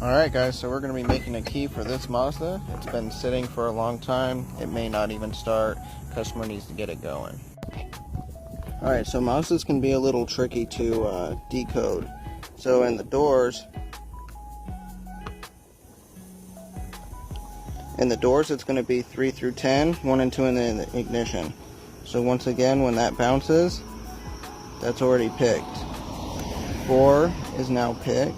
Alright guys, so we're going to be making a key for this Mazda. It's been sitting for a long time. It may not even start. Customer needs to get it going. Alright, so Mazdas can be a little tricky to decode. So in the doors, it's going to be 3 through 10, 1 and 2 in the ignition. So once again, when that bounces, that's already picked. 4 is now picked.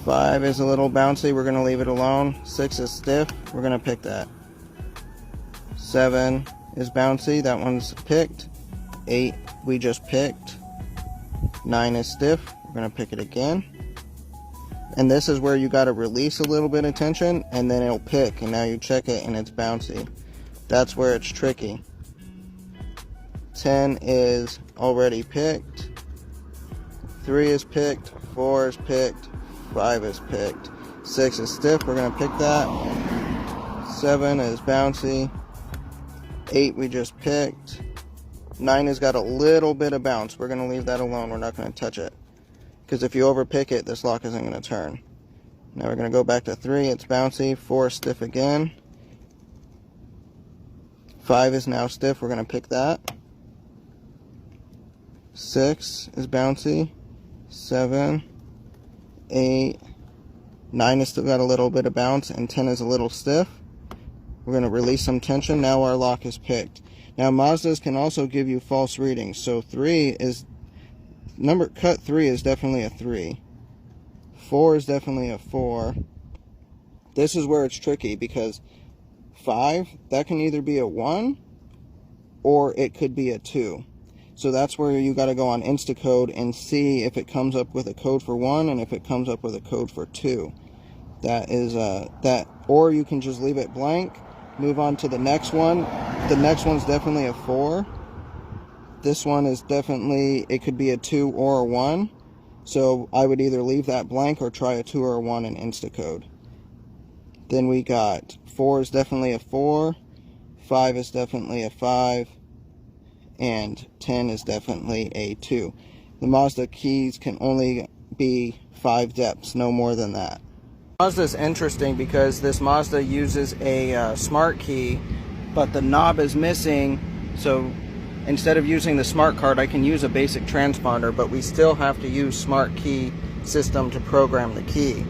5 is a little bouncy, we're going to leave it alone. 6 is stiff, we're going to pick that. 7 is bouncy, that one's picked. 8 we just picked. 9 is stiff, we're going to pick it again. And this is where you got to release a little bit of tension and then it'll pick, and now you check it and it's bouncy. That's where it's tricky. 10 is already picked. 3 is picked. 4 is picked. 5 is picked. 6 is stiff, we're going to pick that. 7 is bouncy. 8 we just picked. 9 has got a little bit of bounce. We're going to leave that alone. We're not going to touch it. Because if you overpick it, this lock isn't going to turn. Now we're going to go back to 3. It's bouncy. 4 is stiff again. 5 is now stiff. We're going to pick that. 6 is bouncy. 7. 8, 9 has still got a little bit of bounce, and 10 is a little stiff. We're going to release some tension. Now our lock is picked. Now Mazdas can also give you false readings. So 3 is cut 3 is definitely a 3. 4 is definitely a 4. This is where it's tricky because 5, that can either be a 1 or it could be a 2. So that's where you got to go on Instacode and see if it comes up with a code for 1 and if it comes up with a code for 2. That is that, or you can just leave it blank, move on to the next one. The next one's definitely a 4. This one is definitely, it could be a 2 or a 1. So I would either leave that blank or try a 2 or a 1 in Instacode. Then we got 4 is definitely a 4, 5 is definitely a 5, and 10 is definitely a 2. The Mazda keys can only be 5 depths, no more than that. Mazda is interesting because this Mazda uses a smart key, but the knob is missing, so instead of using the smart card, I can use a basic transponder, but we still have to use smart key system to program the key.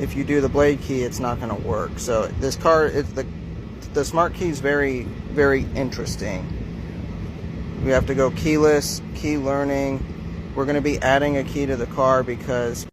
If you do the blade key, it's not going to work. So this car, the smart key is very, very interesting. We have to go keyless, key learning. We're going to be adding a key to the car because